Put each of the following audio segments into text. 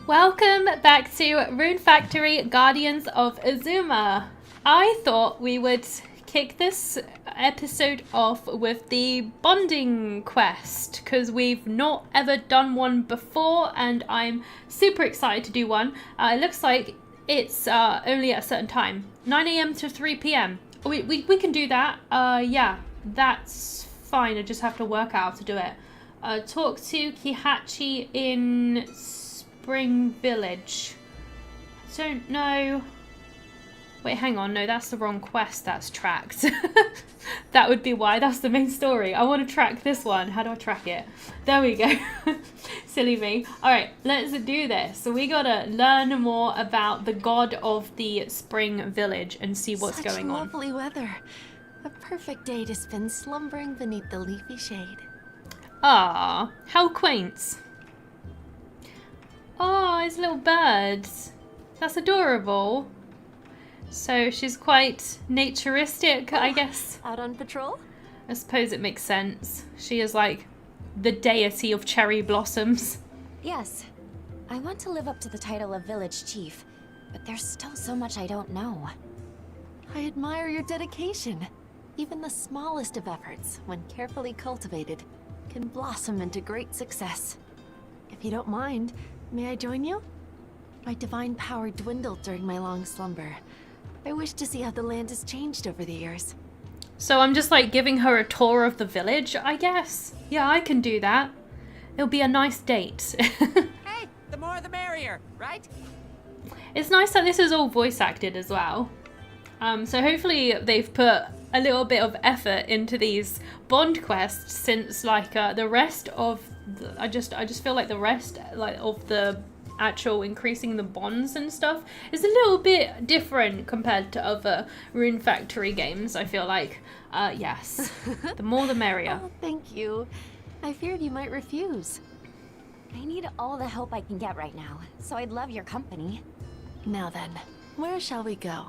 Welcome back to Rune Factory Guardians of Azuma. I thought we would kick this episode off with the bonding quest because we've not ever done one before and I'm super excited to do one. It looks like it's only at a certain time, 9 a.m. to 3 p.m. We can do that. Yeah, that's fine. I just have to work out how to do it. Talk to Kihachi in Spring Village. I don't know. Wait, hang on. No, that's the wrong quest that's tracked. That would be why. That's the main story. I want to track this one. How do I track it? There we go. Silly me. Alright, let's do this. So we gotta learn more about the god of the Spring Village and see what's going on. Such lovely weather. A perfect day to spend slumbering beneath the leafy shade. Ah, how quaint. Oh, his little birds. That's adorable. So she's quite naturistic, I guess. Out on patrol? I suppose it makes sense. She is like the deity of cherry blossoms. Yes. I want to live up to the title of village chief, but there's still so much I don't know. I admire your dedication. Even the smallest of efforts, when carefully cultivated, can blossom into great success. If you don't mind, may I join you? My divine power dwindled during my long slumber. I wish to see how the land has changed over the years. So I'm just like giving her a tour of the village, I guess. Yeah, I can do that. It'll be a nice date. Hey, the more the merrier, right? It's nice that this is all voice acted as well. So hopefully they've put a little bit of effort into these bond quests since like the rest of I just feel like the rest like of the actual increasing the bonds and stuff is a little bit different compared to other Rune Factory games. I feel like yes, the more the merrier. Oh, thank you. I feared you might refuse. I need all the help I can get right now, so I'd love your company. Now then, where shall we go?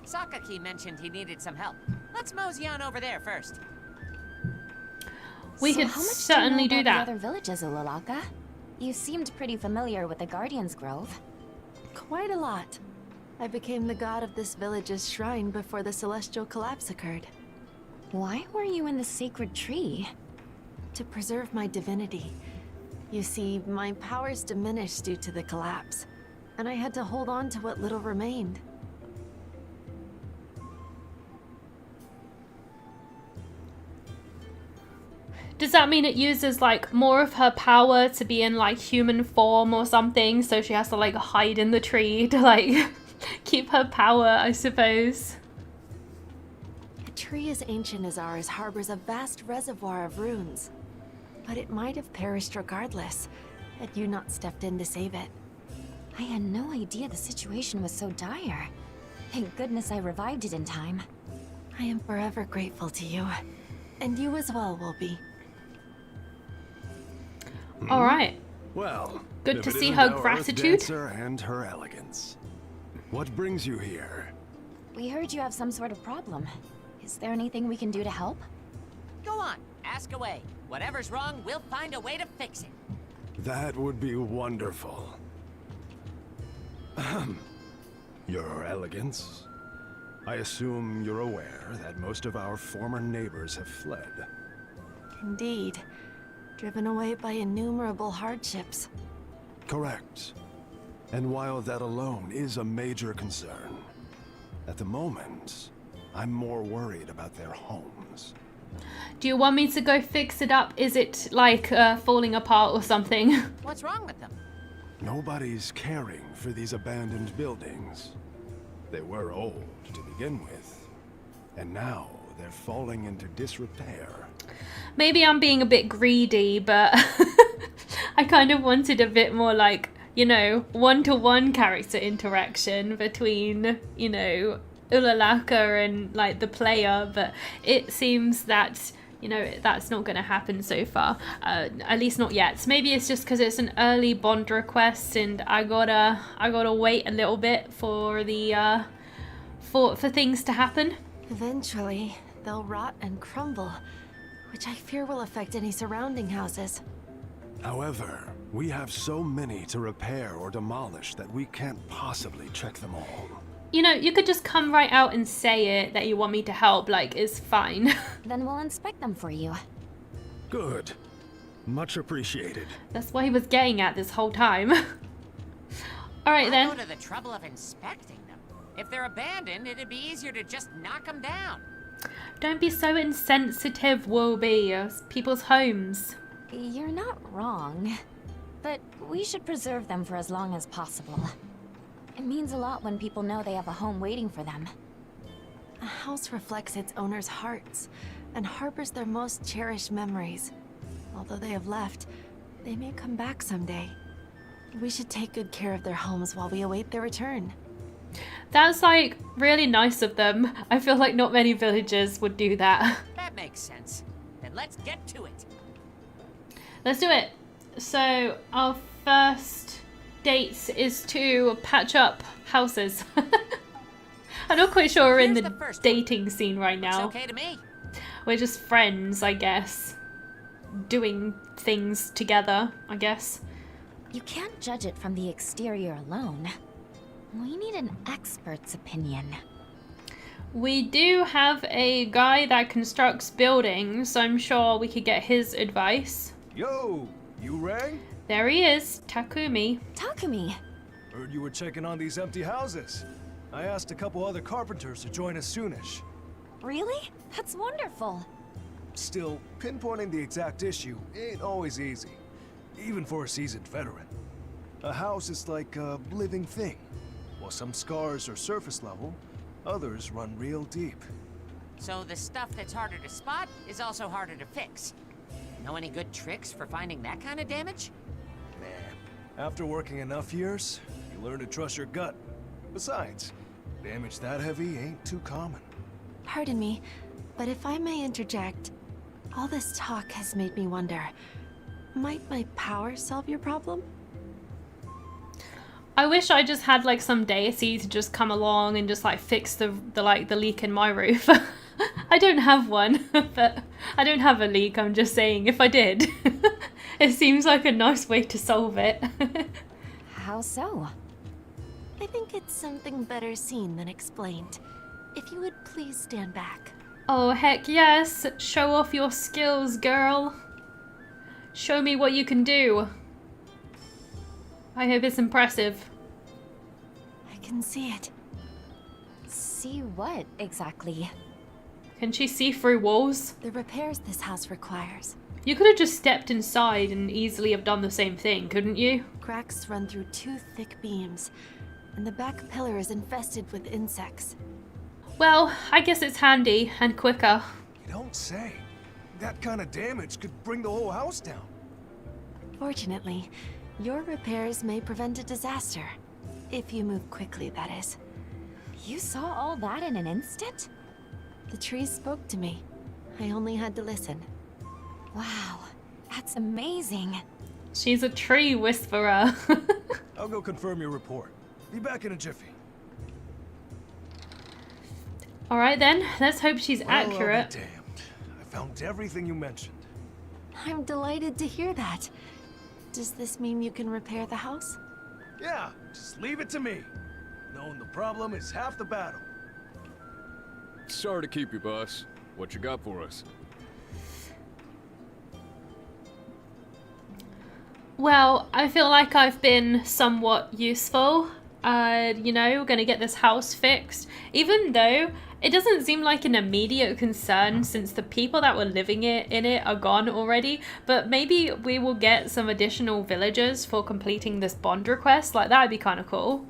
Sakaki mentioned he needed some help. Let's mosey on over there first. We So could how much certainly do you do know that. about the other villages, Ulalaka? You seemed pretty familiar with the Guardian's Grove. Quite a lot. I became the god of this village's shrine before the celestial collapse occurred. Why were you in the sacred tree? To preserve my divinity. You see, my powers diminished due to the collapse, and I had to hold on to what little remained. Does that mean it uses like more of her power to be in like human form or something? So she has to like hide in the tree to like keep her power, I suppose. A tree as ancient as ours harbors a vast reservoir of runes. But it might have perished regardless, had you not stepped in to save it. I had no idea the situation was so dire. Thank goodness I revived it in time. I am forever grateful to you. And you as well will be. All right. Well, Good if to it see isn't her our gratitude. dancer and her elegance. What brings you here? We heard you have some sort of problem. Is there anything we can do to help? Go on, ask away. Whatever's wrong, we'll find a way to fix it. That would be wonderful. Ahem. Your elegance. I assume you're aware that most of our former neighbors have fled. Indeed. Driven away by innumerable hardships. Correct. And while that alone is a major concern, at the moment, I'm more worried about their homes. Do you want me to go fix it up? Is it like falling apart or something? What's wrong with them? Nobody's caring for these abandoned buildings. They were old to begin with, and now they're falling into disrepair. Maybe I'm being a bit greedy, but I kind of wanted a bit more like, you know, one-to-one character interaction between, you know, Ulalaka and like the player, but it seems that, you know, that's not going to happen so far, at least not yet. Maybe it's just because it's an early bond request and I gotta wait a little bit for the for things to happen. Eventually, they'll rot and crumble, which I fear will affect any surrounding houses. However, we have so many to repair or demolish that we can't possibly check them all. You know, you could just come right out and say it that you want me to help, like, it's fine. Then we'll inspect them for you. Good. Much appreciated. That's what he was getting at this whole time. Alright Why then. go to the trouble of inspecting them? If they're abandoned, it'd be easier to just knock them down. Don't be so insensitive, Wolby. It's people's homes. You're not wrong. But we should preserve them for as long as possible. It means a lot when people know they have a home waiting for them. A house reflects its owner's hearts and harbors their most cherished memories. Although they have left, they may come back someday. We should take good care of their homes while we await their return. That's like really nice of them. I feel like not many villagers would do that. That makes sense. Then let's get to it. Let's do it. So our first date is to patch up houses. I'm not quite sure we're in Here's the the first one. dating scene right It's now. okay to me. We're just friends, I guess. Doing things together, I guess. You can't judge it from the exterior alone. We need an expert's opinion. We do have a guy that constructs buildings, so I'm sure we could get his advice. Yo, you rang? There he is, Takumi. Takumi! Heard you were checking on these empty houses. I asked a couple other carpenters to join us soonish. Really? That's wonderful. Still, pinpointing the exact issue ain't always easy, even for a seasoned veteran. A house is like a living thing. While some scars are surface level, others run real deep. So the stuff that's harder to spot is also harder to fix. Know any good tricks for finding that kind of damage? Man, after working enough years, you learn to trust your gut. Besides, damage that heavy ain't too common. Pardon me, but if I may interject, all this talk has made me wonder, might my power solve your problem? I wish I just had like some deity to just come along and just like fix the leak in my roof. I don't have one, but I don't have a leak, I'm just saying if I did. It seems like a nice way to solve it. How so? I think it's something better seen than explained. If you would please stand back. Oh heck yes, show off your skills, girl. Show me what you can do. I hope it's impressive. I can see it. See what, exactly? Can she see through walls? The repairs this house requires. You could have just stepped inside and easily have done the same thing, couldn't you? Cracks run through 2 thick beams, and the back pillar is infested with insects. Well, I guess it's handy and quicker. You don't say. That kind of damage could bring the whole house down. Fortunately, your repairs may prevent a disaster. If you move quickly, that is. You saw all that in an instant? The trees spoke to me. I only had to listen. Wow, that's amazing. She's a tree whisperer. I'll go confirm your report. Be back in a jiffy. Alright then, let's hope she's Well, I'll be accurate. damned. I found everything you mentioned. I'm delighted to hear that. Does this mean you can repair the house? Yeah, just leave it to me. Knowing the problem is half the battle. Sorry to keep you, boss. What you got for us? Well, I feel like I've been somewhat useful. You know, we're gonna get this house fixed. Even though it doesn't seem like an immediate concern since the people that were living in it are gone already. But maybe we will get some additional villagers for completing this bond request. Like, that would be kind of cool.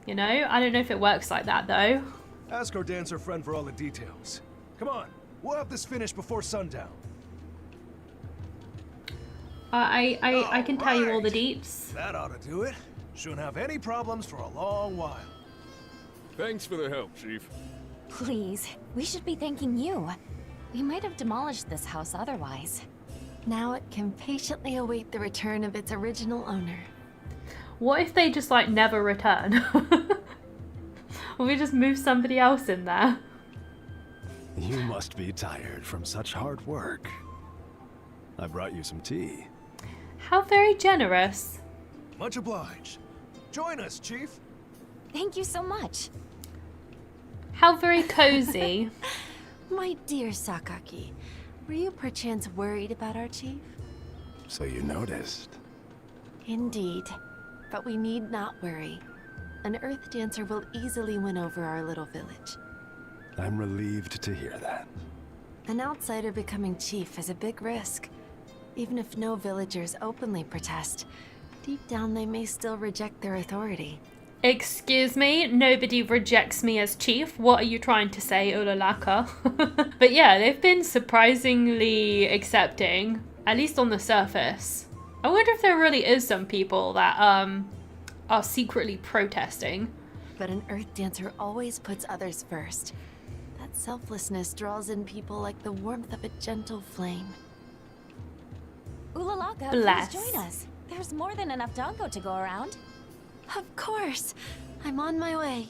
You know, I don't know if it works like that though. Ask our dancer friend for all the details. Come on, we'll have this finished before sundown. I can tell you all the Alright. deets. That ought to do it. Shouldn't have any problems for a long while. Thanks for the help, Chief. Please, we should be thanking you. We might have demolished this house otherwise. Now it can patiently await the return of its original owner. What if they just like never return? Or we just move somebody else in there? You must be tired from such hard work. I brought you some tea. How very generous. Much obliged. Join us, Chief. Thank you so much. How very cozy. My dear Sakaki, were you perchance worried about our chief? So you noticed. Indeed. But we need not worry. An Earth Dancer will easily win over our little village. I'm relieved to hear that. An outsider becoming chief is a big risk. Even if no villagers openly protest, deep down they may still reject their authority. Excuse me, nobody rejects me as chief. What are you trying to say, Ulalaka? But yeah, they've been surprisingly accepting, at least on the surface. I wonder if there really is some people that are secretly protesting. But an Earth Dancer always puts others first. That selflessness draws in people like the warmth of a gentle flame. Ulalaka, Bless. please join us. There's more than enough dango to go around. Of course! I'm on my way.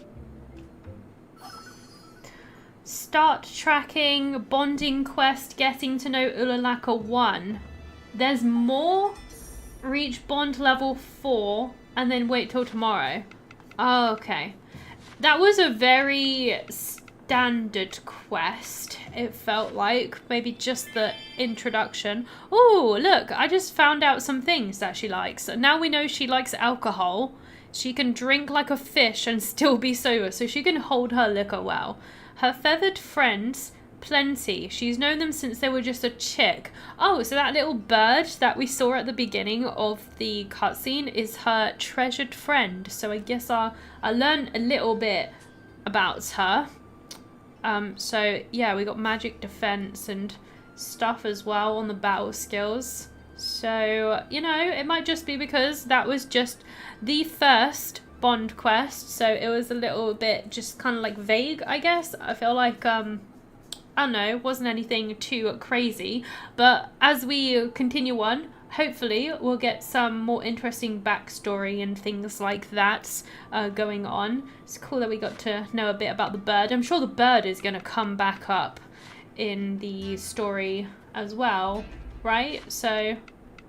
Start tracking, bonding quest, getting to know Ulalaka 1. There's more? Reach bond level 4 and then wait till tomorrow. Oh, okay. That was a very standard quest, it felt like. Maybe just the introduction. Oh, look, I just found out some things that she likes. Now we know she likes alcohol. She can drink like a fish and still be sober, so she can hold her liquor well. Her feathered friends, plenty. She's known them since they were just a chick. Oh, so that little bird that we saw at the beginning of the cutscene is her treasured friend. So I guess I learned a little bit about her. So yeah, we got magic defense and stuff as well on the battle skills. So, you know, it might just be because that was just the first bond quest. So it was a little bit just kind of like vague, I guess. I feel like, I don't know, wasn't anything too crazy. But as we continue on, hopefully we'll get some more interesting backstory and things like that going on. It's cool that we got to know a bit about the bird. I'm sure the bird is going to come back up in the story as well, right? So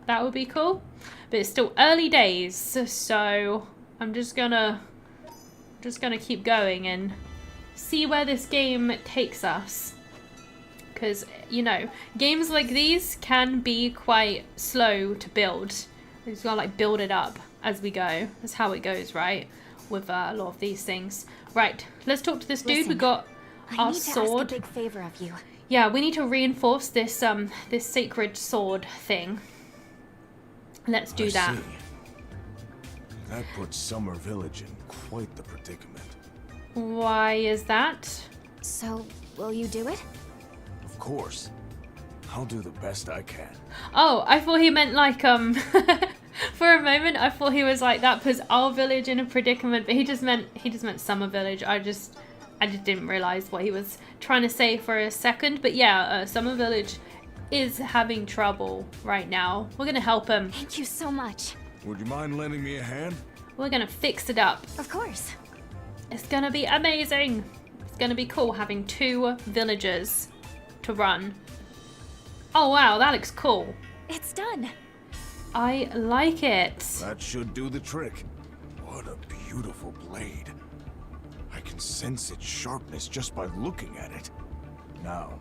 that would be cool. But it's still early days, so I'm just gonna keep going and see where this game takes us. Because, you know, games like these can be quite slow to build. We just gotta like build it up as we go. That's how it goes, right? With a lot of these things. Right, let's talk to this dude. Listen, We got I our need to sword. ask a big favor of you. Yeah, we need to reinforce this this sacred sword thing. Let's do that. See. That puts Summer Village in quite the predicament. Why is that? So, will you do it? Of course. I'll do the best I can. Oh, I thought he meant like for a moment I thought he was like that puts our village in a predicament, but he just meant Summer Village. I just didn't realize what he was trying to say for a second. But yeah, Summer Village is having trouble right now. We're gonna help him. Thank you so much. Would you mind lending me a hand? We're gonna fix it up. Of course. It's gonna be amazing. It's gonna be cool having 2 villages to run. Oh wow, that looks cool. It's done. I like it. That should do the trick. What a beautiful blade. I can sense its sharpness just by looking at it. Now,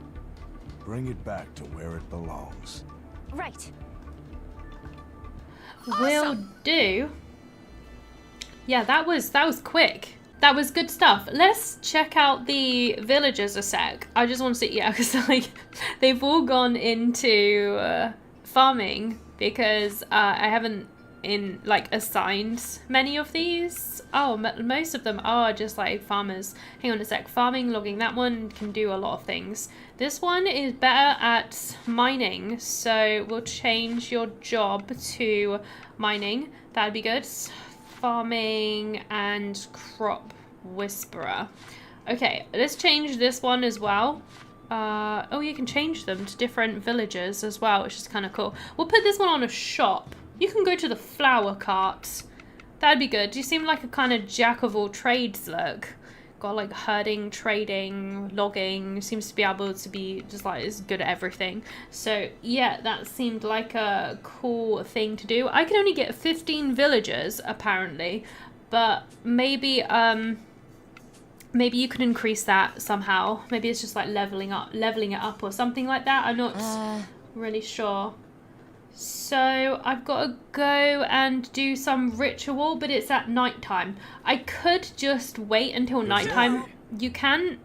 bring it back to where it belongs. Right. Will do. Yeah, that was quick. That was good stuff. Let's check out the villagers a sec. I just want to see, yeah, because like they've all gone into farming because I haven't assigned many of these. Oh, most of them are just like farmers. Hang on a sec. Farming, logging. That one can do a lot of things. This one is better at mining, so we'll change your job to mining. That'd be good. Farming and crop whisperer. Okay, let's change this one as well. Oh, you can change them to different villages as well, which is kind of cool. We'll put this one on a shop. You can go to the flower cart. That'd be good. You seem like a kind of jack of all trades look. got like herding, trading, logging, seems to be able to be just like as good at everything. So yeah, that seemed like a cool thing to do. I can only get 15 villagers apparently, but maybe maybe you can increase that somehow. Maybe it's just like leveling it up or something like that. I'm not really sure. So I've got to go and do some ritual, but it's at nighttime. I could just wait until nighttime. You can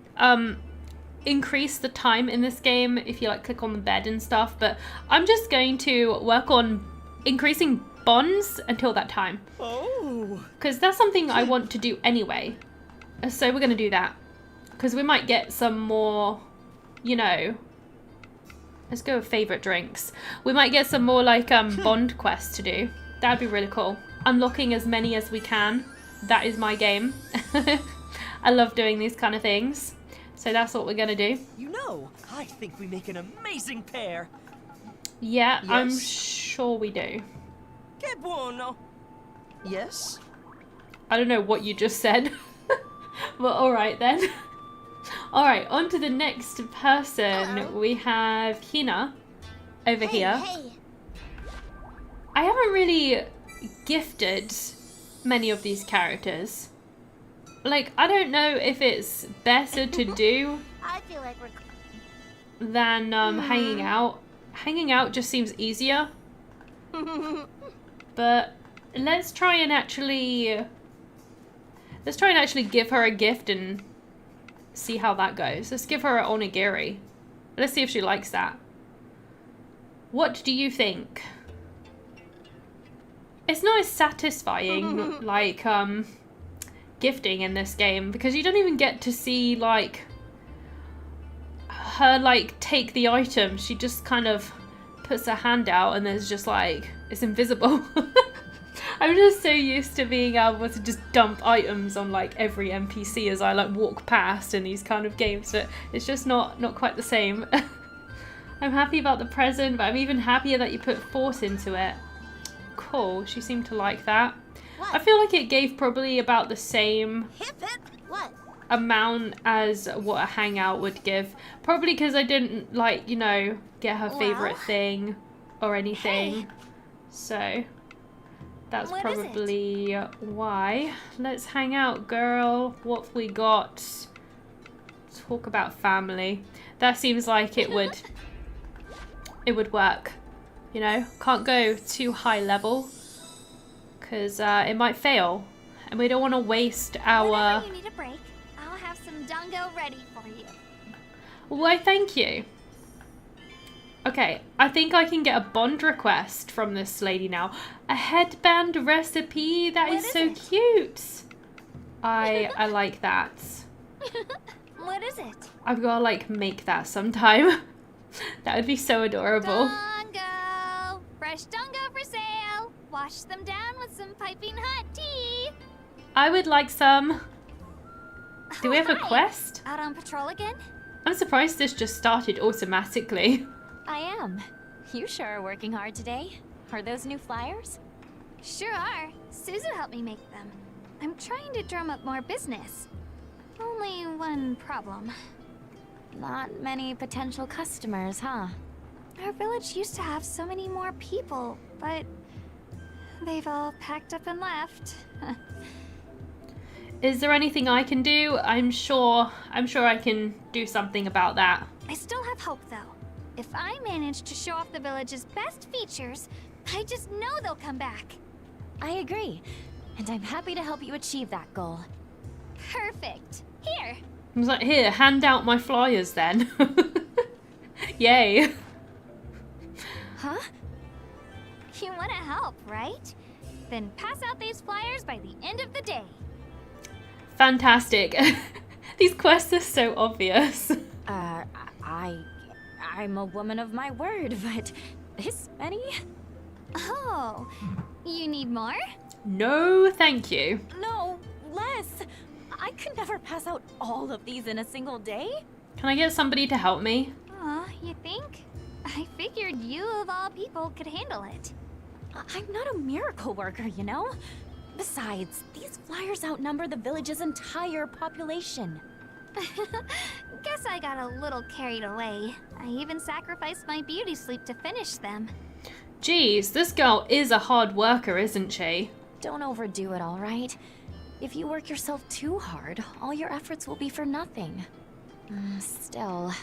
increase the time in this game if you like click on the bed and stuff, but I'm just going to work on increasing bonds until that time. Oh. Because that's something I want to do anyway. So we're going to do that. Because we might get some more, you know... Let's go with favourite drinks. We might get some more like bond quests to do. That'd be really cool. Unlocking as many as we can. That is my game. I love doing these kind of things. So that's what we're going to do. You know, I think we make an amazing pair. Yeah, yes. I'm sure we do. Que bueno. Yes? I don't know what you just said. But alright then. Alright, on to the next person. Hello. We have Hina over here. Hey. I haven't really gifted many of these characters. Like, I don't know if it's better to do I feel like than hanging out. Hanging out just seems easier. But let's try and actually give her a gift and see how that goes. Let's give her an onigiri. Let's see if she likes that. What do you think? It's not as satisfying like gifting in this game, because you don't even get to see like her like take the item. She just kind of puts her hand out and there's just like, it's invisible. I'm just so used to being able to just dump items on like every NPC as I like walk past in these kind of games, but it's just not quite the same. I'm happy about the present, but I'm even happier that you put thought into it. Cool, she seemed to like that. What? I feel like it gave probably about the same amount as what a hangout would give. Probably because I didn't like, you know, get her favourite thing or anything. Hey. So... that's what probably why. Let's hang out, girl. What have we got? Talk about family. That seems like it would work. You know, can't go too high level because it might fail, and we don't want to waste our. Whenever you need a break, I'll have some dango ready for you. Why, thank you. Okay, I think I can get a bond request from this lady now. A headband recipe? That is so cute. I like that. What is it? I've got to like make that sometime. That would be so adorable. Dango! Fresh dango for sale. Wash them down with some piping hot tea. I would like some. Do we have a quest? Out on patrol again? I'm surprised this just started automatically. I am. You sure are working hard today. Are those new flyers? Sure are. Suzu helped me make them. I'm trying to drum up more business. Only one problem. Not many potential customers, huh? Our village used to have so many more people, but they've all packed up and left. Is there anything I can do? I'm sure I can do something about that. I still have hope though. If I manage to show off the village's best features, I just know they'll come back. I agree, and I'm happy to help you achieve that goal. Perfect. Here. I was like, here, hand out my flyers then. Yay. Huh? You want to help, right? Then pass out these flyers by the end of the day. Fantastic. These quests are so obvious. I'm a woman of my word, but this many? Oh, you need more? No, thank you. No, less. I could never pass out all of these in a single day. Can I get somebody to help me? You think? I figured you of all people could handle it. I'm not a miracle worker, you know? Besides, these flyers outnumber the village's entire population. Guess I got a little carried away. I even sacrificed my beauty sleep to finish them. Geez, this girl is a hard worker, isn't she? Don't overdo it, all right? If you work yourself too hard, all your efforts will be for nothing. Still,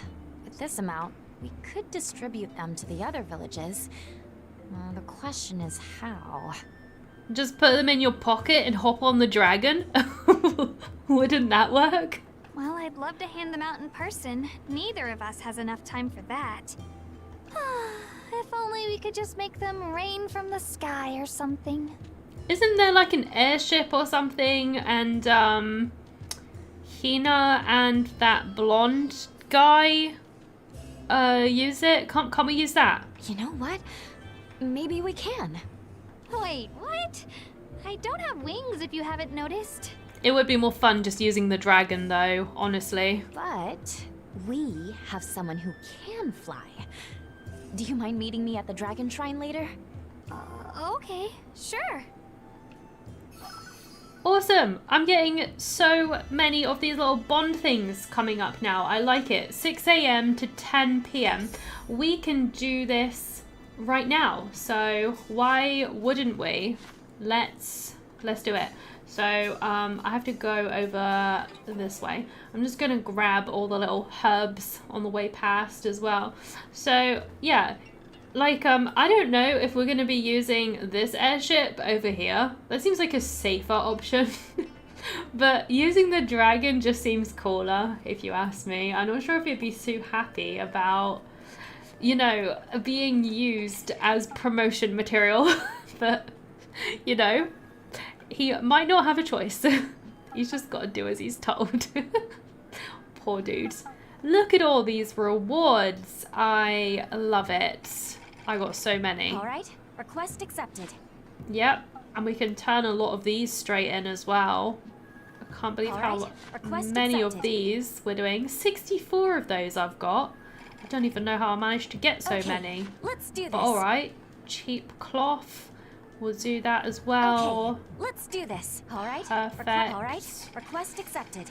with this amount, we could distribute them to the other villages. The question is how? Just put them in your pocket and hop on the dragon? Wouldn't that work? Well, I'd love to hand them out in person. Neither of us has enough time for that. If only we could just make them rain from the sky or something. Isn't there like an airship or something? And Hina and that blonde guy use it? Can't we use that? You know what? Maybe we can. Wait, what? I don't have wings if you haven't noticed. It would be more fun just using the dragon though, honestly. But we have someone who can fly. Do you mind meeting me at the Dragon Shrine later? Okay, sure. Awesome! I'm getting so many of these little bond things coming up now. I like it. 6 a.m. to 10 p.m. We can do this right now. So why wouldn't we? Let's do it. So I have to go over this way. I'm just gonna grab all the little herbs on the way past as well. So yeah, like I don't know if we're gonna be using this airship over here. That seems like a safer option. But using the dragon just seems cooler, if you ask me. I'm not sure if he'd be too happy about, you know, being used as promotion material. But you know, he might not have a choice. He's just got to do as he's told. Poor dude. Look at all these rewards. I love it. I got so many. All right, request accepted. Yep, and we can turn a lot of these straight in as well. I can't believe how many of these we're doing. 64 of those I've got. I don't even know how I managed to get so many. Let's do this. But all right, cheap cloth. We'll do that as well. Okay, let's do this. All right. Perfect. All right. Request accepted.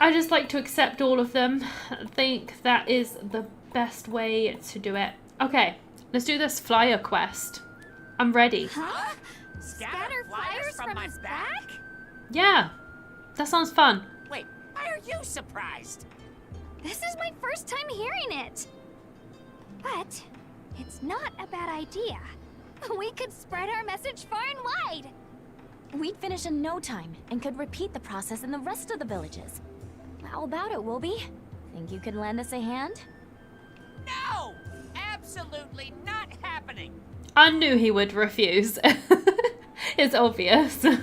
I just like to accept all of them. I think that is the best way to do it. Okay, let's do this flyer quest. I'm ready. Huh? Scatter flyers from his back? Yeah, that sounds fun. Wait, why are you surprised? This is my first time hearing it. But it's not a bad idea. We could spread our message far and wide. We'd finish in no time and could repeat the process in the rest of the villages. How about it, Wilby? Think you could lend us a hand? No! Absolutely not happening! I knew he would refuse. It's obvious. You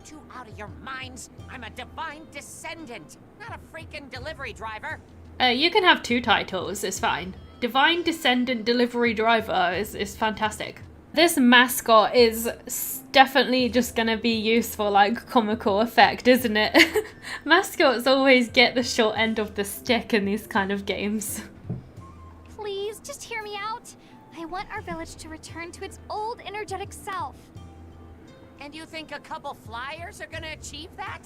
two out of your minds? I'm a divine descendant, not a freaking delivery driver. You can have 2 titles, it's fine. Divine Descendant Delivery Driver is fantastic. This mascot is definitely just gonna be used for like comical effect, isn't it? Mascots always get the short end of the stick in these kind of games. Please, just hear me out. I want our village to return to its old energetic self. And you think a couple flyers are gonna achieve that?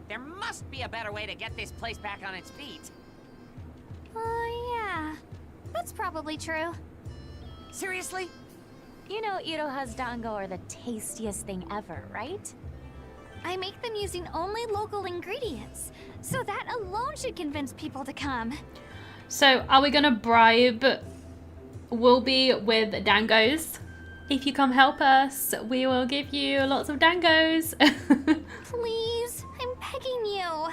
There must be a better way to get this place back on its feet. Yeah. That's probably true. Seriously? You know Iroha's dango are the tastiest thing ever, right? I make them using only local ingredients, so that alone should convince people to come. So, are we gonna bribe Wilby with dangos? If you come help us, we will give you lots of dangos. Please, I'm begging you.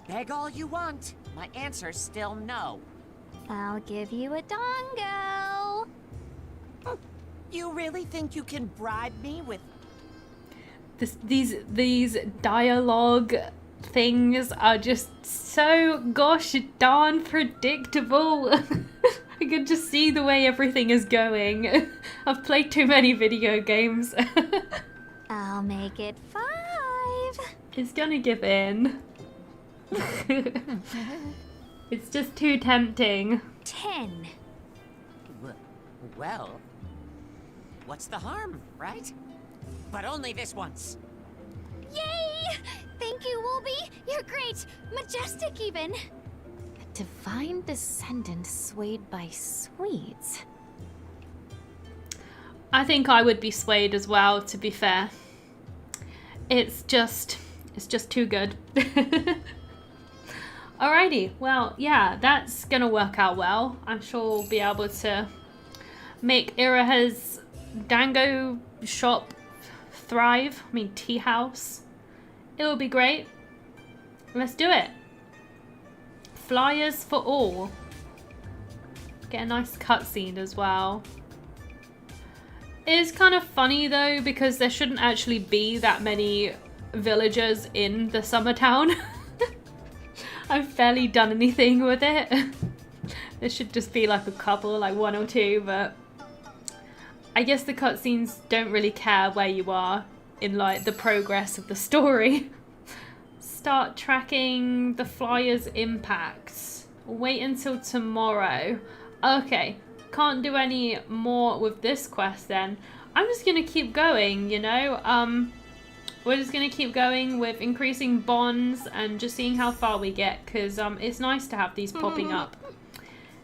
Beg all you want. My answer's still no. I'll give you a dango. You really think you can bribe me with... These dialogue things are just so gosh darn predictable. I can just see the way everything is going. I've played too many video games. I'll make it 5. He's gonna give in. It's just too tempting. 10. Well, what's the harm, right? But only this once. Yay! Thank you, Wolby. You're great. Majestic, even. A divine descendant swayed by sweets. I think I would be swayed as well, to be fair. It's just too good. Alrighty, well, yeah, that's gonna work out well. I'm sure we'll be able to make Iroha's dango shop thrive. I mean, tea house. It'll be great. Let's do it. Flyers for all. Get a nice cutscene as well. It is kind of funny though, because there shouldn't actually be that many villagers in the summer town. I've barely done anything with it. There should just be like a couple, like 1 or 2, but I guess the cutscenes don't really care where you are in like the progress of the story. Start tracking the flyer's impacts. Wait until tomorrow. Okay, can't do any more with this quest then. I'm just gonna keep going, you know? We're just gonna keep going with increasing bonds and just seeing how far we get, because it's nice to have these popping up.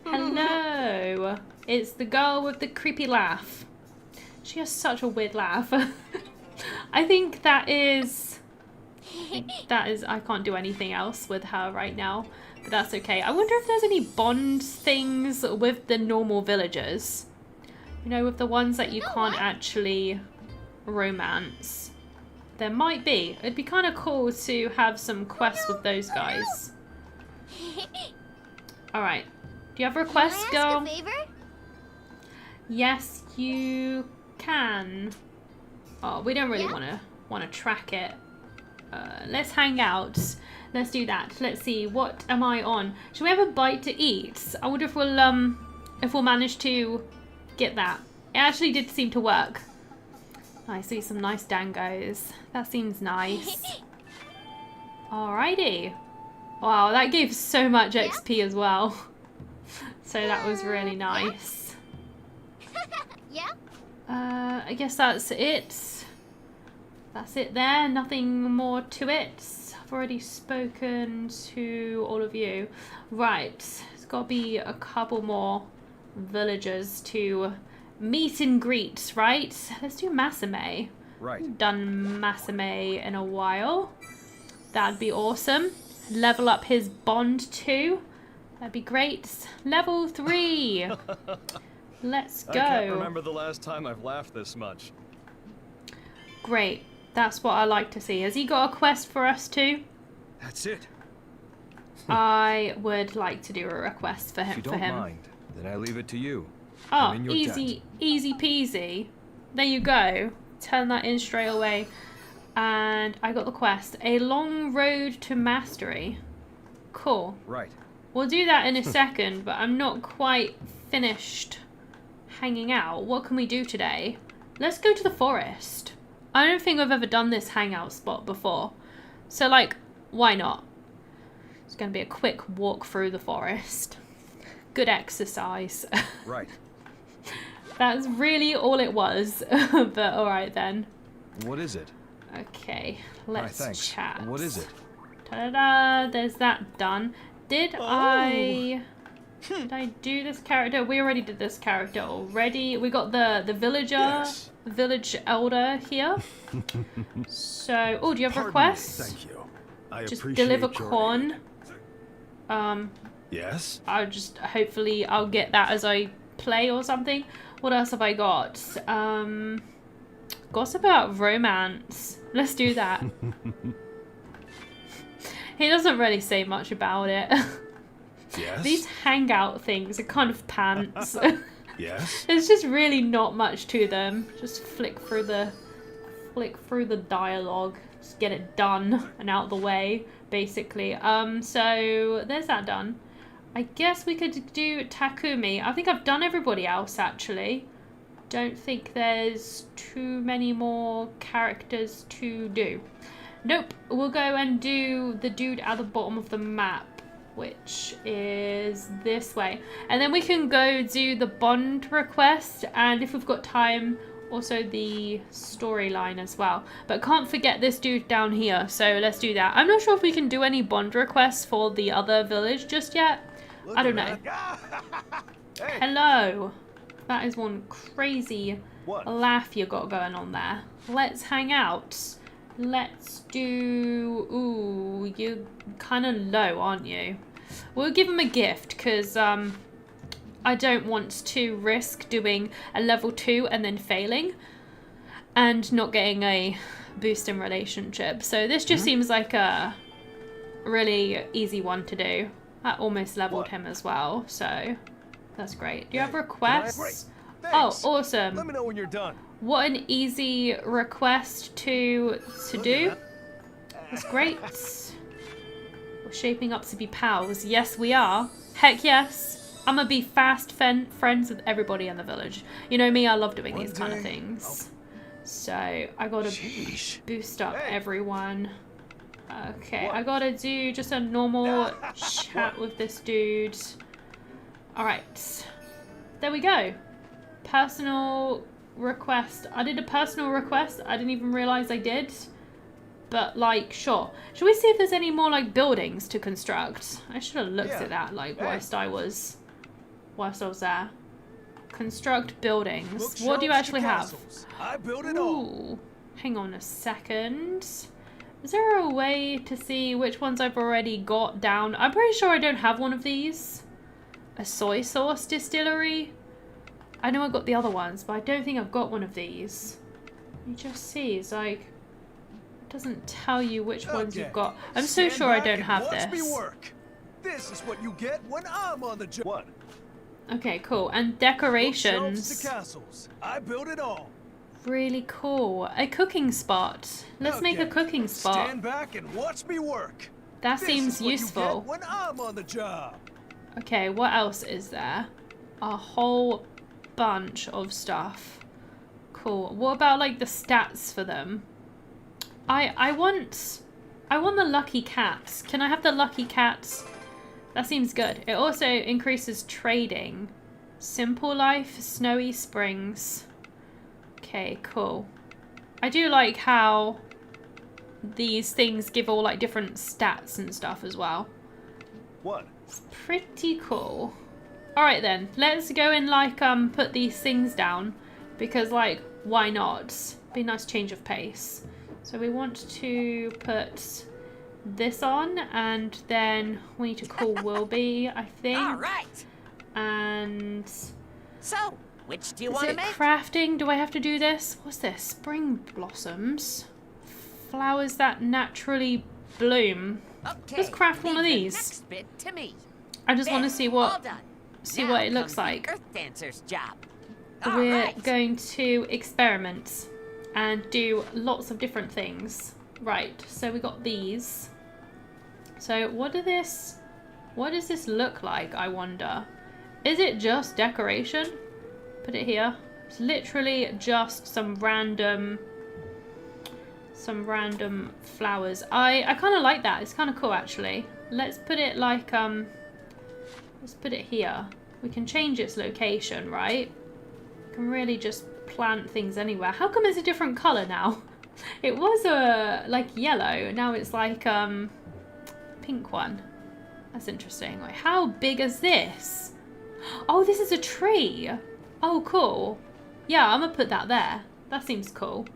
Hello! It's the girl with the creepy laugh. She has such a weird laugh. I think that is... I can't do anything else with her right now, but that's okay. I wonder if there's any bond things with the normal villagers. You know, with the ones that you can't actually romance. There might be. It'd be kind of cool to have some quests with those guys. Alright. Do you have a request, girl? Can I ask a favor? Yes, you can. Oh, we don't really want to track it. Let's hang out. Let's do that. Let's see. What am I on? Should we have a bite to eat? I wonder if we'll manage to get that. It actually did seem to work. I see some nice dangos. That seems nice. Alrighty. Wow, that gave so much XP as well. So that was really nice. Yeah? I guess that's it. That's it there. Nothing more to it. I've already spoken to all of you. Right. There's got to be a couple more villagers to meet and greet, right? Let's do Masame. Right. Haven't done Masame in a while. That'd be awesome. Level up his bond too. That'd be great. Level 3. Let's go. I can't remember the last time I've laughed this much. Great. That's what I like to see. Has he got a quest for us too? That's it. I would like to do a request for him. If you don't mind, then I leave it to you. Oh, I'm in your easy peasy. There you go. Turn that in straight away. And I got the quest. A long road to mastery. Cool. Right. We'll do that in a second, but I'm not quite finished hanging out. What can we do today? Let's go to the forest. I don't think I've ever done this hangout spot before. So, like, why not? It's going to be a quick walk through the forest. Good exercise. Right. That's really all it was. But alright then. What is it? Okay, let's chat. What is it? Ta-da-da, there's that done. Did I do this character? We already did this character already. We got the villager, Yes. village elder here. So, oh, do you have a request? Thank you. I Just appreciate deliver your corn. Yes? Hopefully I'll get that as I play or something. What else have I got? Gossip about romance. Let's do that. He doesn't really say much about it. Yes? These hangout things are kind of pants. Yes? There's just really not much to them. Just flick through the dialogue. Just get it done and out the way, basically. So there's that done. I guess we could do Takumi. I think I've done everybody else actually. Don't think there's too many more characters to do. Nope, we'll go and do the dude at the bottom of the map, which is this way. And then we can go do the bond request, and if we've got time, Also the storyline as well. But can't forget this dude down here, so let's do that. I'm not sure if we can do any bond requests for the other village just yet. I don't know. Hey. Hello. That is one crazy What? laugh you got going on there. Let's hang out. Let's do... Ooh, you're kind of low, aren't you? We'll give him a gift, because I don't want to risk doing a level 2 and then failing and not getting a boost in relationship. So this just seems like a really easy one to do. I almost leveled him as well, so that's great. Do you have requests? Oh, awesome. Let me know when you're done. What an easy request to do. That's great. We're shaping up to be pals. Yes, we are. Heck yes. I'm gonna be fast friends with everybody in the village. You know me, I love doing these kind of things. So I gotta boost up everyone. Okay, I gotta do just a normal chat with this dude. Alright. There we go. Personal request. I did a personal request. I didn't even realize I did. But, like, sure. Should we see if there's any more, like, buildings to construct? I should have looked at that, like, whilst I was there. Construct buildings. What do you actually have? I built it all. Ooh. Hang on a second. Is there a way to see which ones I've already got down? I'm pretty sure I don't have one of these. A soy sauce distillery? I know I got the other ones, but I don't think I've got one of these. You just see, it's like, it doesn't tell you which ones you've got. I'm so sure I don't have this. Me work. This is what you get when I'm on the job. What? Okay, cool. And decorations. To castles. I built it all. Really cool. A cooking spot. Let's make a cooking spot. Stand back and watch me work. That seems useful. You get when I'm on the job. Okay, what else is there? A whole bunch of stuff. Cool. What about like the stats for them? I want the lucky cats. Can I have the lucky cats? That seems good. It also increases trading. Simple life, snowy springs. Okay, cool. I do like how these things give all like different stats and stuff as well. What? It's pretty cool. Alright then, let's go and like put these things down because like why not? Be a nice change of pace. So we want to put this on and then we need to call Wilby, I think. Alright. And so, which do you is want to it make? crafting? Do I have to do this? What's this? Spring blossoms. Flowers that naturally bloom. Okay. Let's craft one of leave the these. Next bit to me. I just want to see what All done. see Now what it looks comes the like. Earth Dancer's job. We're Alright. going to experiment and do lots of different things. Right, so we got these. So what does this look like, I wonder? Is it just decoration? Put it here. It's literally just some random flowers. I kind of like that. It's kind of cool actually. Let's put it like let's put it here. We can change its location, right? We can really just plant things anywhere. How come it's a different color now? It was like yellow. Now it's like pink one. That's interesting. Wait, how big is this? Oh, this is a tree. Oh, cool. Yeah, I'm gonna put that there. That seems cool.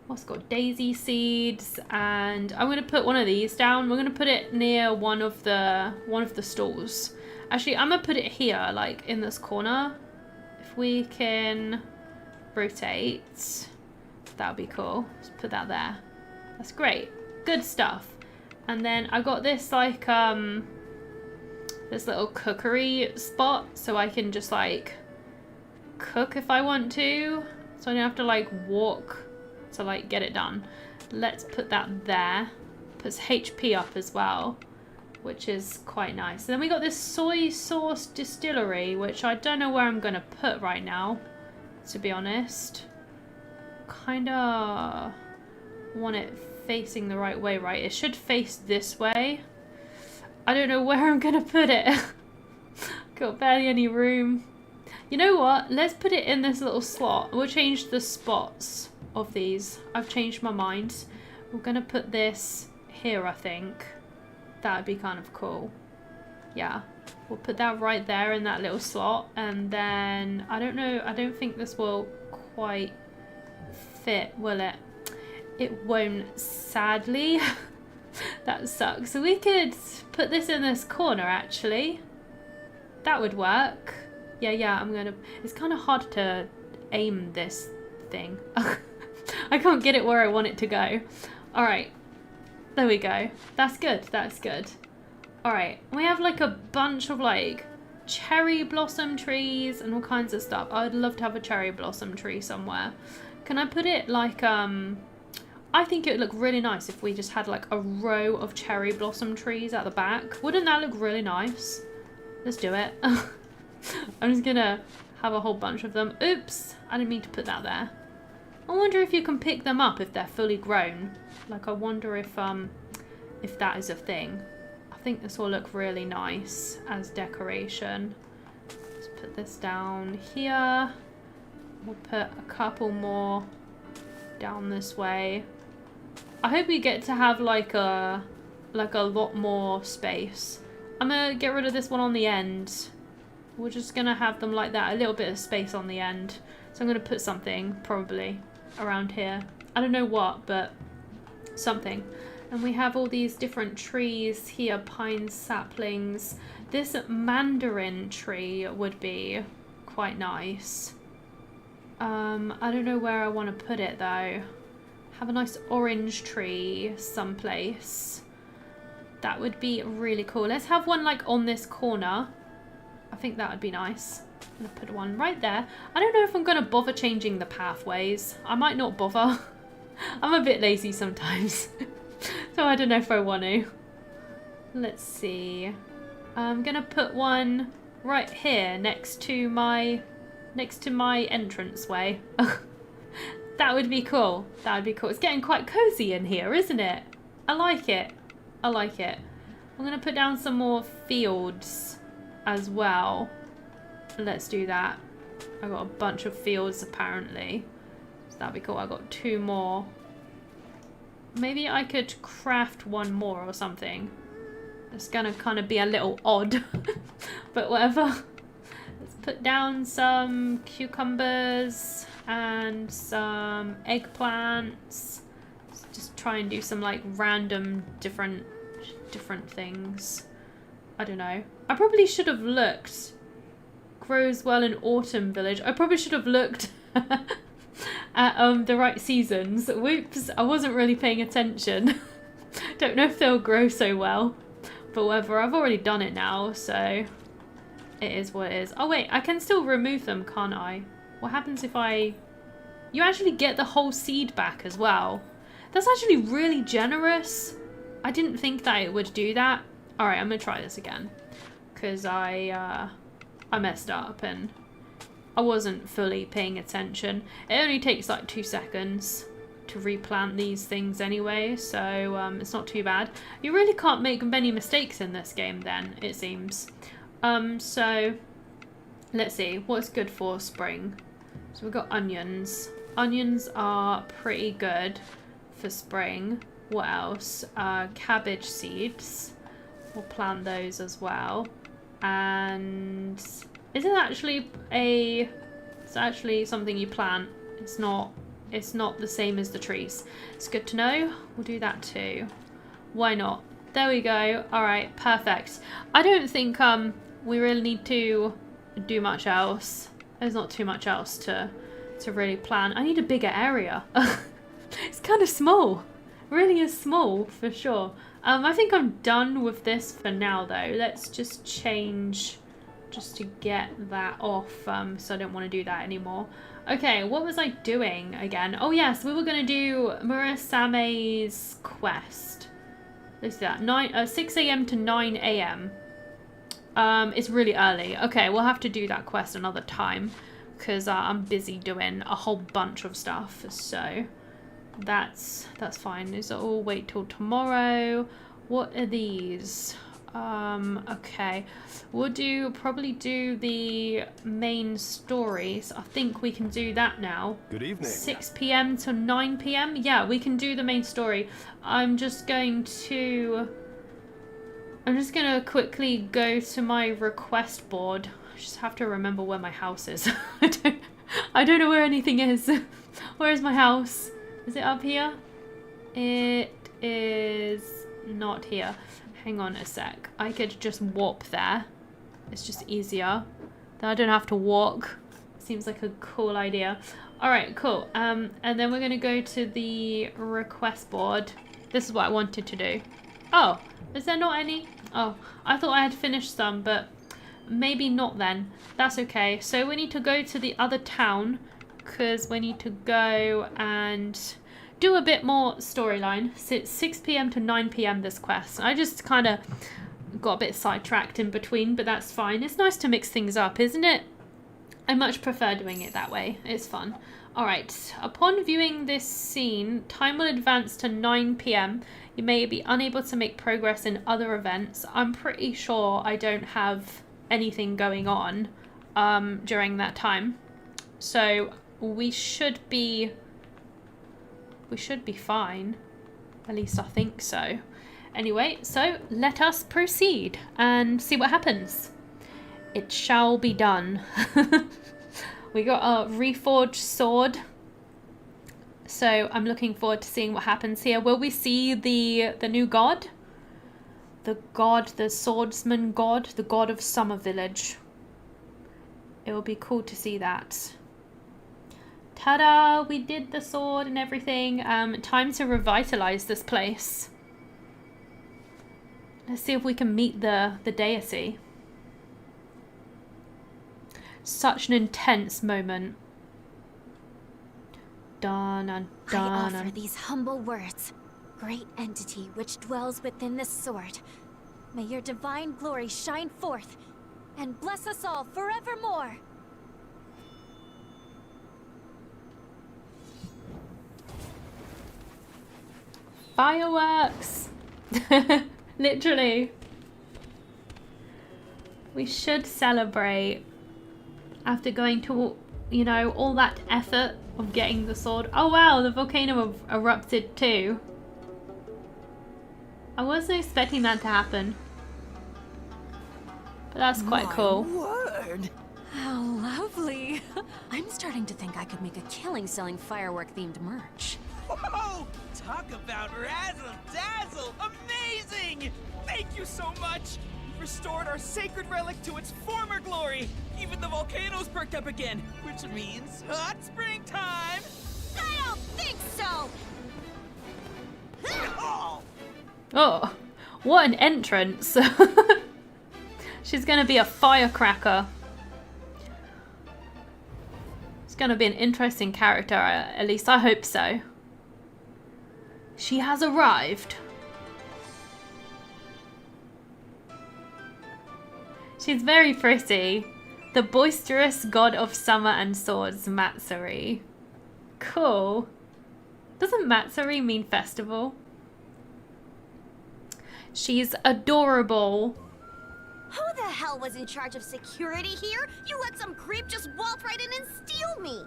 What's got daisy seeds, and I'm gonna put one of these down. We're gonna put it near one of the stalls. Actually, I'm gonna put it here, like in this corner. If we can rotate, that would be cool. Let's put that there. That's great. Good stuff. And then I got this like this little cookery spot, so I can just like cook if I want to. So I don't have to like walk to like get it done. Let's put that there. Puts HP up as well, which is quite nice. And then we got this soy sauce distillery, which I don't know where I'm gonna put right now, to be honest. Kinda want it facing the right way, right? It should face this way. I don't know where I'm gonna put it. Got barely any room. You know what? Let's put it in this little slot. We'll change the spots of these. I've changed my mind. We're going to put this here, I think. That would be kind of cool. Yeah. We'll put that right there in that little slot. And then, I don't know, I don't think this will quite fit, will it? It won't, sadly. That sucks. So we could put this in this corner, actually. That would work. Yeah, I'm gonna... It's kind of hard to aim this thing. I can't get it where I want it to go. Alright. There we go. That's good. That's good. Alright. We have like a bunch of like cherry blossom trees and all kinds of stuff. I'd love to have a cherry blossom tree somewhere. Can I put it like... I think it would look really nice if we just had like a row of cherry blossom trees at the back. Wouldn't that look really nice? Let's do it. I'm just gonna have a whole bunch of them. Oops, I didn't mean to put that there. I wonder if you can pick them up if they're fully grown. Like, I wonder if that is a thing. I think this will look really nice as decoration. Let's put this down here. We'll put a couple more down this way. I hope we get to have like a lot more space. I'm gonna get rid of this one on the end. We're just gonna have them like that, a little bit of space on the end. So I'm gonna put something probably around here. I don't know what, but something. And we have all these different trees here, pine saplings. This mandarin tree would be quite nice. I don't know where I want to put it though. Have a nice orange tree someplace. That would be really cool. Let's have one like on this corner. I think that would be nice. I'm gonna put one right there. I don't know if I'm gonna bother changing the pathways. I might not bother. I'm a bit lazy sometimes. So I don't know if I want to. Let's see. I'm gonna put one right here next to my entranceway. That would be cool. That would be cool. It's getting quite cozy in here, isn't it? I like it. I like it. I'm gonna put down some more fields as well. Let's do that. I got a bunch of fields apparently. So that'd be cool. I got 2 more. Maybe I could craft one more or something. It's gonna kind of be a little odd. But whatever. Let's put down some cucumbers and some eggplants. Let's just try and do some like random different things. I don't know. I probably should have looked. Grows well in autumn village. I probably should have looked at the right seasons. Whoops, I wasn't really paying attention. Don't know if they'll grow so well. But whatever, I've already done it now, so it is what it is. Oh wait, I can still remove them, can't I? What happens if I... You actually get the whole seed back as well. That's actually really generous. I didn't think that it would do that. Alright, I'm gonna try this again. Because I messed up and I wasn't fully paying attention. It only takes like 2 seconds to replant these things anyway, so it's not too bad. You really can't make many mistakes in this game then, it seems. So let's see, what's good for spring? So we've got onions. Onions are pretty good for spring. What else? Cabbage seeds. We'll plant those as well. And is it actually it's actually something you plant? It's not the same as the trees. It's good to know. We'll do that too. Why not? There we go. All right, perfect. I don't think we really need to do much else. There's not too much else to really plan. I need a bigger area. It's kind of small. It really is small for sure. I think I'm done with this for now though. Let's just change just to get that off, so I don't want to do that anymore. Okay, what was I doing again? Oh yes, we were going to do Murasame's quest. Let's do that. 6 AM to 9 AM. It's really early. Okay, we'll have to do that quest another time because I'm busy doing a whole bunch of stuff. So that's fine. These are all wait till tomorrow. What are these? Okay. We'll probably do the main stories. I think we can do that now. Good evening. 6 p.m. to 9 p.m. Yeah, we can do the main story. I'm just gonna quickly go to my request board. I just have to remember where my house is. I don't know where anything is. Where is my house? Is it up here? It is not here. Hang on a sec. I could just warp there. It's just easier. Then I don't have to walk. Seems like a cool idea. Alright, cool. And then we're going to go to the request board. This is what I wanted to do. Oh, is there not any? Oh, I thought I had finished some, but maybe not then. That's okay. So we need to go to the other town because we need to go and do a bit more storyline. So it's 6 p.m. to 9 p.m. this quest. I just kind of got a bit sidetracked in between, but that's fine. It's nice to mix things up, isn't it? I much prefer doing it that way. It's fun. Alright, upon viewing this scene, time will advance to 9 p.m. You may be unable to make progress in other events. I'm pretty sure I don't have anything going on during that time. So we should be fine. At least I think so. Anyway, so let us proceed and see what happens. It shall be done. We got a reforged sword. So I'm looking forward to seeing what happens here. Will we see the new god? The god, the swordsman god, the god of Summer Village. It will be cool to see that. Ta-da! We did the sword and everything. Time to revitalize this place. Let's see if we can meet the deity. Such an intense moment. Dun, dun, dun, I offer these humble words. Great entity which dwells within this sword. May your divine glory shine forth and bless us all forevermore. Fireworks! Literally. We should celebrate after going to, you know, all that effort of getting the sword. Oh wow, the volcano erupted too. I wasn't expecting that to happen. But that's quite cool. Word! How lovely! I'm starting to think I could make a killing selling firework-themed merch. Whoa! Talk about razzle-dazzle! Amazing! Thank you so much! You've restored our sacred relic to its former glory! Even the volcano's perked up again, which means hot springtime! I don't think so! Oh, what an entrance. She's gonna be a firecracker. It's gonna be an interesting character, at least I hope so. She has arrived. She's very pretty. The boisterous god of summer and swords, Matsuri. Cool. Doesn't Matsuri mean festival? She's adorable. Who the hell was in charge of security here? You let some creep just waltz right in and steal me!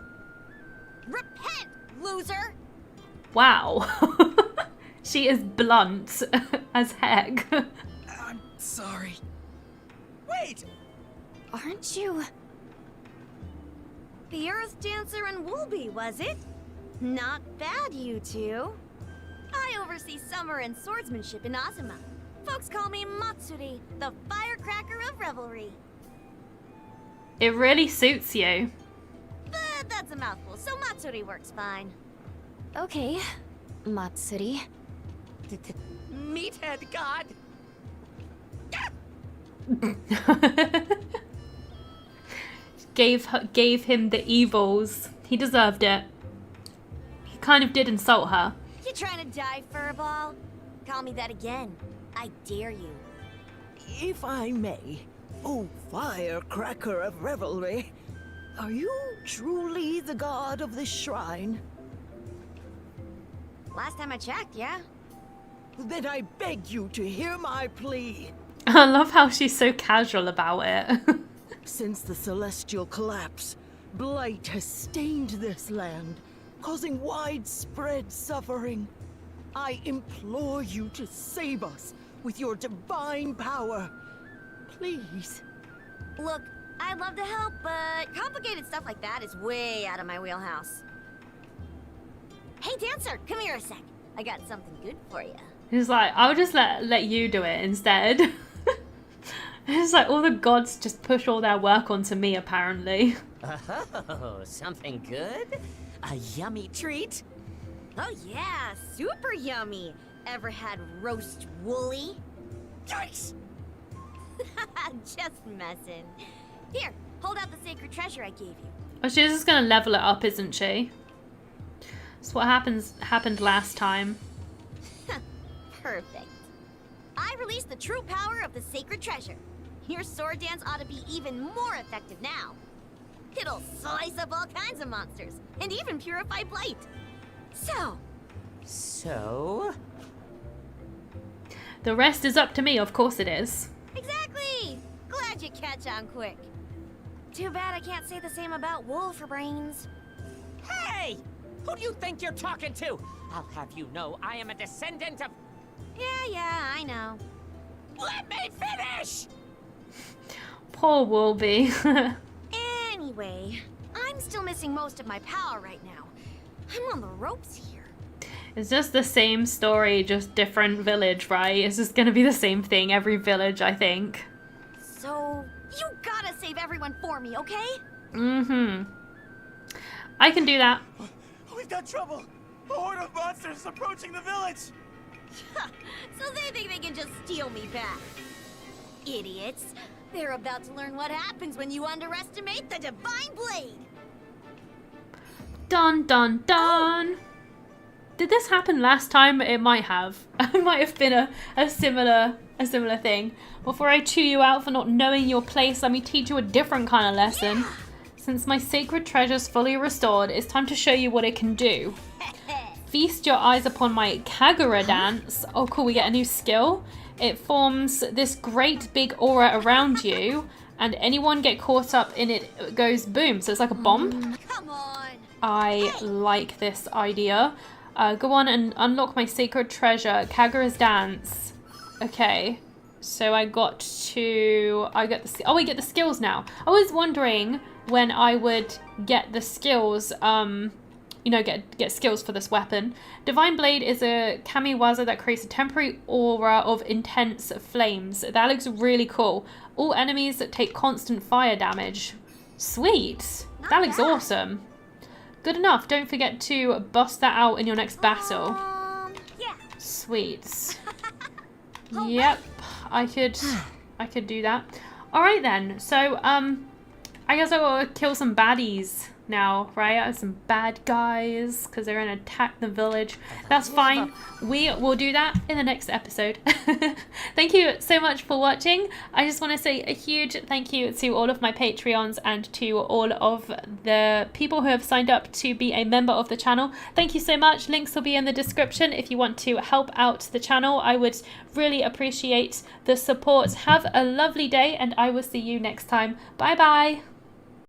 Repent, loser! Wow. She is blunt as heck. I'm sorry. Wait! Aren't you? The Earth Dancer and Woolby, was it? Not bad, you two. I oversee summer and swordsmanship in Azuma. Folks call me Matsuri, the firecracker of revelry. It really suits you. But that's a mouthful, so Matsuri works fine. Okay, Matsuri. Meathead god! Gave him the evils. He deserved it. He kind of did insult her. You trying to die, furball? Call me that again. I dare you. If I may, oh firecracker of revelry, are you truly the god of this shrine? Last time I checked, yeah. Then I beg you to hear my plea. I love how she's so casual about it. Since the celestial collapse, blight has stained this land, causing widespread suffering. I implore you to save us with your divine power. Please. Look, I'd love to help, but complicated stuff like that is way out of my wheelhouse. Hey, Dancer, come here a sec. I got something good for you. He's like, I'll just let you do it instead. It's like all the gods just push all their work onto me, apparently. Oh, something good? A yummy treat? Oh yeah, super yummy. Ever had roast woolly? Yikes! Just messing. Here, hold out the sacred treasure I gave you. Oh, she's just gonna level it up, isn't she? That's what happened last time. Perfect. I released the true power of the sacred treasure. Your sword dance ought to be even more effective now. It'll slice up all kinds of monsters, and even purify blight. So? The rest is up to me, of course it is. Exactly! Glad you catch on quick. Too bad I can't say the same about wolf brains. Hey! Who do you think you're talking to? I'll have you know I am a descendant of... Yeah, I know. Let me finish! Poor Wolby. Anyway, I'm still missing most of my power right now. I'm on the ropes here. It's just the same story, just different village, right? It's just gonna be the same thing every village, I think. So, you gotta save everyone for me, okay? Mm-hmm. I can do that. We've got trouble! A horde of monsters is approaching the village! So they think they can just steal me back. Idiots. They're about to learn what happens when you underestimate the Divine Blade. Dun dun dun! Did this happen last time? It might have. It might have been a similar thing. Before I chew you out for not knowing your place, let me teach you a different kind of lesson. Yeah. Since my sacred treasure's fully restored, it's time to show you what it can do. Feast your eyes upon my Kagura dance. Oh cool, we get a new skill. It forms this great big aura around you, and anyone get caught up in it goes boom. So it's like a bomb. Come on. I like this idea. Go on and unlock my sacred treasure, Kagura's dance. Okay, so I get the skills now. I was wondering when I would get the skills, you know, get skills for this weapon. Divine Blade is a kamiwaza that creates a temporary aura of intense flames. That looks really cool. All enemies take constant fire damage. Sweet. That looks awesome. Good enough. Don't forget to bust that out in your next battle. Yeah. Sweet. Yep. I could do that. All right then. So I guess I will kill some baddies now, right? Some bad guys because they're gonna attack the village. That's fine. We will do that in the next episode. Thank you so much for watching. I just want to say a huge thank you to all of my Patreons and to all of the people who have signed up to be a member of the channel. Thank you so much. Links will be in the description if you want to help out the channel. I would really appreciate the support. Have a lovely day and I will see you next time. Bye bye.